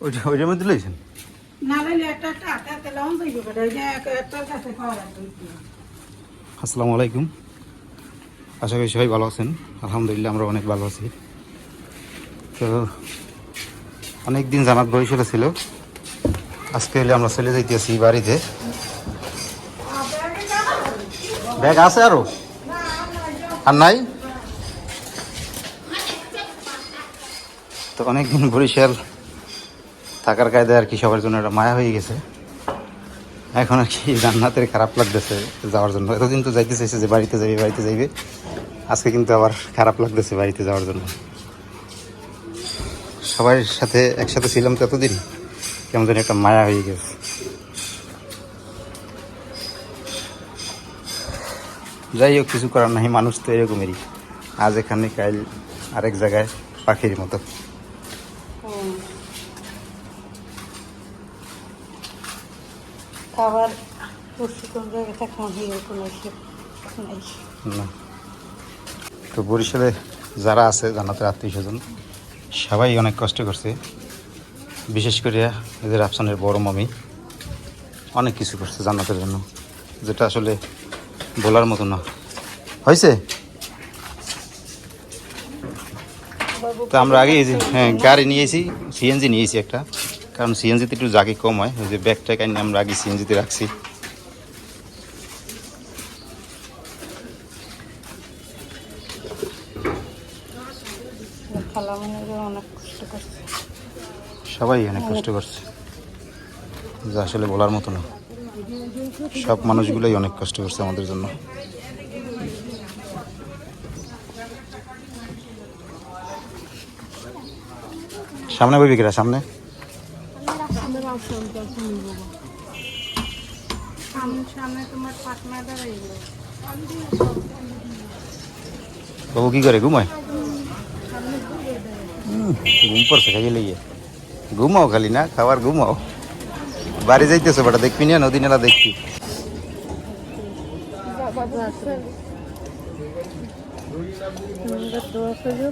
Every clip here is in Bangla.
ওইটার মধ্যে লইছেন না লাইলে একটা হাতে লাউন যাইব বেটা এই যে একটার কাছে পাওয়া যাবে। আসসালামু আলাইকুম, আশা করি সবাই ভালো আছেন। আলহামদুলিল্লাহ আমরা অনেক ভালো আছি। তো অনেক দিন জানাত বরিশালে ছিল, আজকে এলে আমরা চলে যাইতেছি বাড়িতে। ব্যাগ আছে আরো আর নাই? তো অনেকদিন বরিশাল থাকার কায়দায় আর কি সবার জন্য একটা মায়া হয়ে গেছে। এখন আর কি জান্নাতের খারাপ লাগতেছে যাওয়ার জন্য। এতদিন তো যাইতে চাইছে যে বাড়িতে যাইবে, আজকে কিন্তু আবার খারাপ লাগতেছে বাড়িতে যাওয়ার জন্য। সবার সাথে একসাথে ছিলাম তো এতদিন, কেমন যেন একটা মায়া হয়ে গেছে। যাই হোক, কিছু করার নাই, মানুষ তো এরকমেরই, আজ এখানে কাল আরেক জায়গায়, পাখির মতো। খাবার কোন জায়গায় থাকলাম না তো বরিশালে যারা আছে জান্নাতের আত্মীয় স্বজন সবাই অনেক কষ্ট করছে, বিশেষ করে এদের আফসানের বড় মামি অনেক কিছু করছে জান্নাতের জন্য, যেটা আসলে বলার মতো না। হয়েছে তো আমরা আগে গাড়ি নিয়েছি, সিএনজি নিয়েছি একটা, কারণ সিএনজিতে একটু জাকি কম হয়। ওই যে ব্যাগটা কাইনি আমরা আগে সিএনজিতে রাখছি। সবাই অনেক কষ্ট করছে, যা আসলে বলার মতো না। সব মানুষগুলোই অনেক কষ্ট করছে আমাদের জন্য। সামনে বইবি কিরা? সামনে বাবু কি করে? ঘুমায়? ঘুম পড়ছে খাইয়ে লেগে। ঘুমাও খালি না, খাবার ঘুমাও। বাড়ি যাইতেছো বেটা, দেখবি না নদী নালা দেখবি।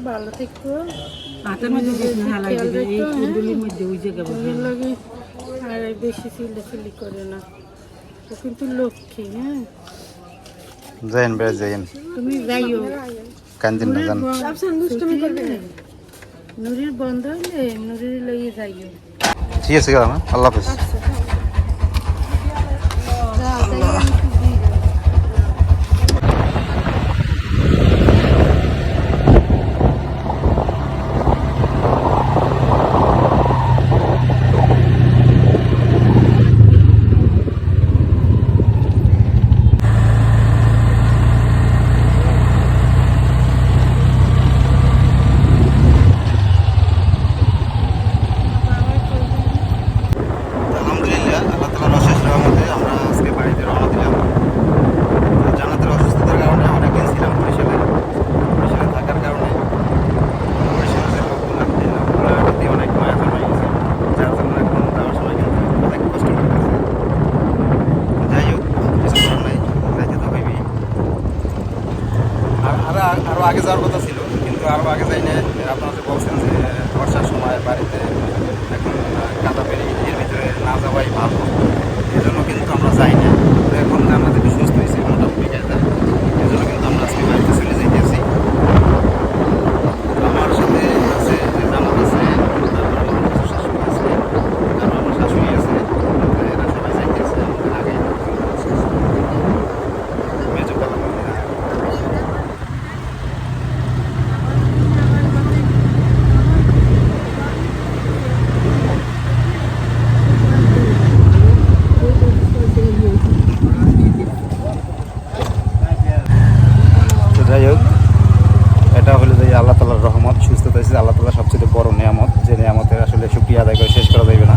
ভালো থাকবো, হাতের মধ্যে আর বেশি চিল্লাচিল্লি করে না, ও কিন্তু লক্ষ্মী। হ্যাঁ যাইন বে যাইন, তুমি যাইও, কান্দিন না জান। নুরির বন্ধ হইলে নুরির লইয়ে যাইও। ঠিক আছে গেলাম, আল্লাহ হাফেজ। আরও আগে যাওয়ার কথা ছিল, কিন্তু আরও আগে যাই না। আপনারা যে বলছেন যে বর্ষার সময় বাড়িতে এখন কাদা পেরে এর ভিতরে না যাওয়াই ভালো, এই জন্য কিন্তু আমরা যাই না। তো এখন জান্নাত একটু সুস্থ হয়েছে, মোটামুটি কায়দা, এই জন্য কিন্তু আমরা আজকে বাড়িতে চলে যাইতেছি। আমার সাথে আছে যে জান্নাত আছে, তারপর আমার কিছু শাশুড়ি আছে, তারপর আমার শাশুড়ি আছে, এরা সবাই যাইতেছে আমাদের আগে। মেজো কথা যাই হোক, এটা হলো যে আল্লাহ তাআলার রহমত, সুস্থতা হয়েছে আল্লাহ তাআলার সবচেয়ে বড় নিয়ামত, যে নিয়ামতের আসলে শুকরিয়া আদায় করে শেষ করা যাবে না।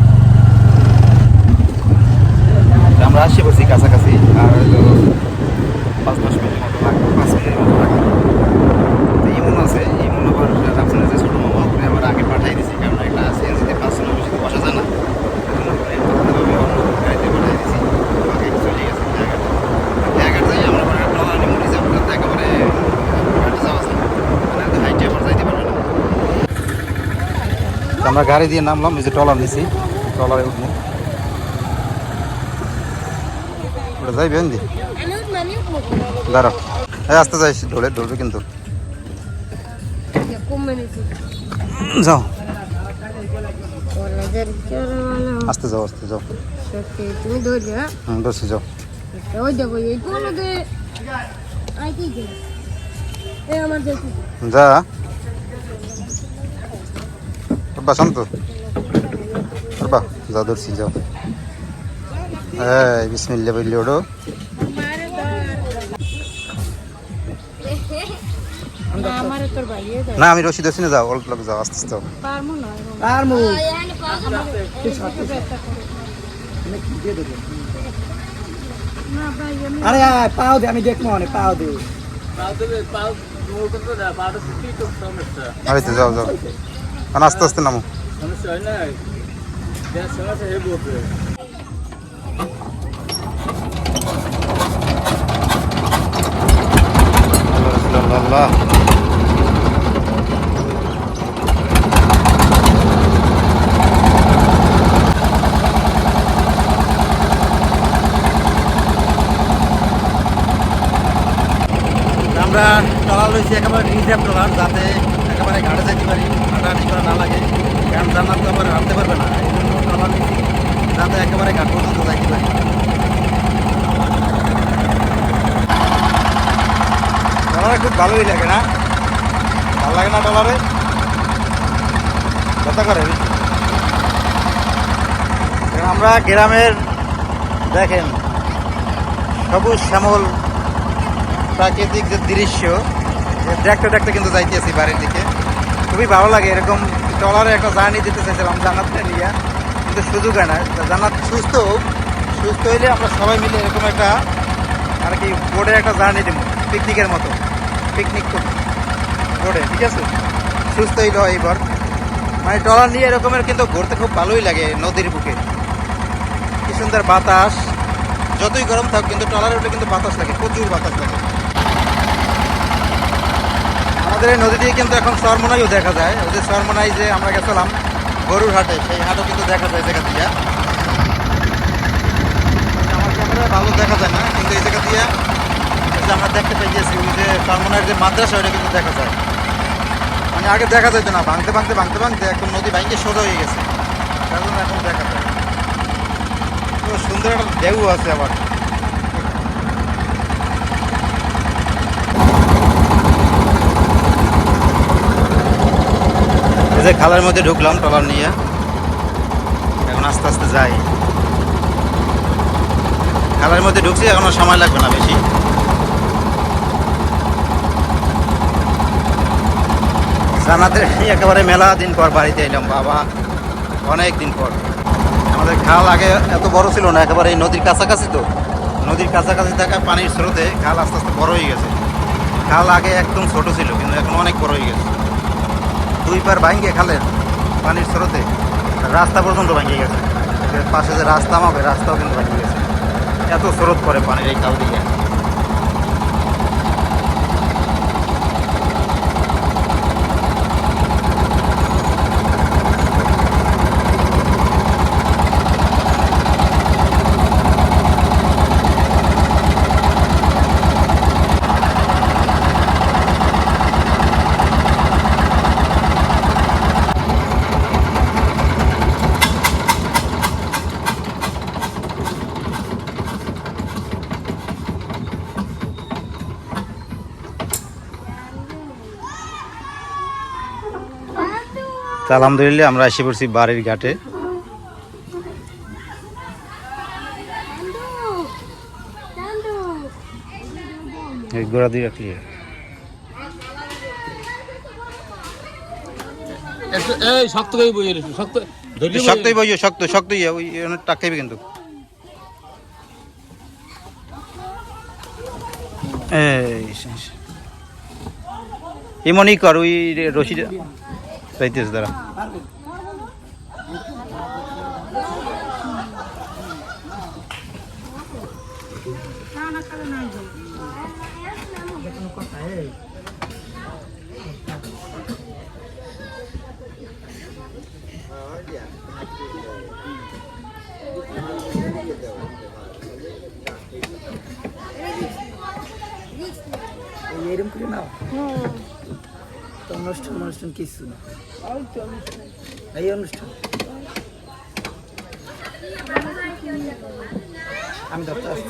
আমরা আসছি বলছি কাছাকাছি, আর হয়তো 5-10 মিনিটের মতো লাগবে, 5 মিনিটের মতো লাগবে। তো ইমন আছে, ইমন আবার রাফসানের যে ছোটো মামা ওপরে আবার আগে পাঠাই দিয়েছি, কারণ একটা সিএনজিতে 5 বেশি তো বসা যায় না, গাড়িতে পাঠাই দিয়েছি। আগে চলে গেছে জায়গাটা যাই আমরা মনে যাবো একেবারে হাইটে আবার যাইতে পারবে না। আমরা গাড়ি দিয়ে নামলাম, এই যে ট্রলার নিছি, ট্রলারে উঠবো। ওটা যাই বেন্দি দাঁড়াও, হ্যাঁ আসতে যাই, ধরবে কিন্তু। যাও আস্তে যাও, আস্তে যাও। তুমি ধরবে? হ্যাঁ ধরছি, যাও। ওই দেবো এই তো আমার যা বাবা, শান্ত বাবা, যাও ধরছি, যাও। এই বিসমিল্লাহ বললি ওড়ো। না আমি রশি ধরছি না, যাও অল্প লোক, যাও আস্তে আস্তে যাও। আরে পাও দে, আমি দেখবো অনেক পাও দে। আরে তো যাও যাও, আর আস্তে আস্তে নামো। আল্লাহ আমরা ট্রলার রয়েছি একেবারে রিজার্ভ ট্রলার, যাতে একেবারে ঘাটে যেতে পারি, হাঁটাহাঁটি করা না লাগে, কারণ জান্নাত তো আবার হাঁটতে পারবে না, এই জন্য ট্রলার নিচ্ছি যাতে একেবারে ঘাট পর্যন্ত যাইতে পারি। ট্রলারে খুব ভালোই লাগে না? ভালো লাগে না ট্রলারে? ব্যথা করে। আমরা গ্রামের দেখেন সবুজ শ্যামল প্রাকৃতিক যে দৃশ্য দেখতে দেখতে কিন্তু যাইতেছি বাড়ির দিকে, খুবই ভালো লাগে। এরকম ট্রলারে একটা জার্নি দিতে চাইছিলাম জান্নাতটা নিয়ে, কিন্তু সুযোগ হয় না। জান্নাত সুস্থ হইলে আমরা সবাই মিলে এরকম একটা আর কি বোর্ডে একটা জার্নি দেবো, পিকনিকের মতো, পিকনিক বোর্ডে, ঠিক আছে? সুস্থ হইলে হয় এবার, মানে ট্রলার নিয়ে এরকমের কিন্তু ঘুরতে খুব ভালোই লাগে। নদীর বুকে কি সুন্দর বাতাস, যতই গরম থাক কিন্তু ট্রলারে উঠলে কিন্তু বাতাস লাগে, প্রচুর বাতাস লাগে। আমাদের এই নদী দিয়ে কিন্তু এখন চরমোনাইও দেখা যায়। ওই যে চরমোনাই যে আমরা গেছিলাম গরুর হাটে, সেই হাটও কিন্তু দেখা যায় জায়গা দিয়ে। আমার ক্যামেরায় ভালো দেখা যায় না, কিন্তু এই জায়গা দিয়ে যে আমরা দেখতে পেয়ে গেছি, ওই যে চরমোনাইয়ের যে মাদ্রাসা, ওইটা কিন্তু দেখা যায়। মানে আগে দেখা যেত না, ভাঙতে একদম নদী ভাঙতে সোজা হয়ে গেছে, তার জন্য এখন দেখা যায়। তো সুন্দর একটা ঢেউ আছে আবার। এই যে খালের মধ্যে ঢুকলাম ট্রলার নিয়ে, এখন আস্তে আস্তে যাই। খালের মধ্যে ঢুকছি, এখনো সময় লাগবে না বেশি। জান্নাতের একেবারে মেলা দিন পর বাড়িতে এলাম বাবা, অনেক দিন পর। আমাদের খাল আগে এত বড় ছিল না, একেবারে এই নদীর কাছাকাছি, তো নদীর কাছাকাছি থাকা পানির স্রোতে খাল আস্তে আস্তে বড় হয়ে গেছে। খাল আগে একদম ছোট ছিল, কিন্তু এখন অনেক বড় হয়ে গেছে। দুই পার ভাঙ্গে খালের পানির স্রোতে রাস্তা পর্যন্ত ভাঙ্গে গেছে। পাশে যে রাস্তা হবে, রাস্তাও কিন্তু ভাঙ্গে গেছে, এত স্রোত পড়ে পানির এই খাল দিকে। তা আলহামদুলিল্লাহ আমরা এসে পড়ছি বাড়ির ঘাটে। গোড়া দিয়ে রাখলি শক্তই বইও, শক্ত ওই টাক খাইবে কিন্তু। এমনই কর, ওই রশি চাইতেছে তারা। এরকম করে নাও হুম তো অনুষ্ঠান অনুষ্ঠান কিছু না ওই তো অনুষ্ঠান। এই অনুষ্ঠান আমি ধরতে আসছি।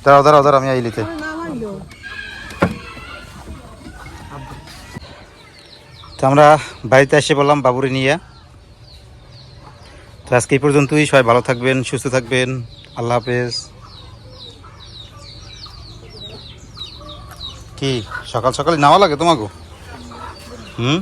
দাঁড়াও দাঁড়াও দাঁড়াও আমি আইলিতে। নামাইও তো আমরা বাড়িতে এসে বললাম বাবুরে নিয়ে। তো আজকে এই পর্যন্তই, সবাই ভালো থাকবেন, সুস্থ থাকবেন, আল্লাহ হাফেজ। কি সকাল সকাল নেওয়া লাগে তোমাকে? হুম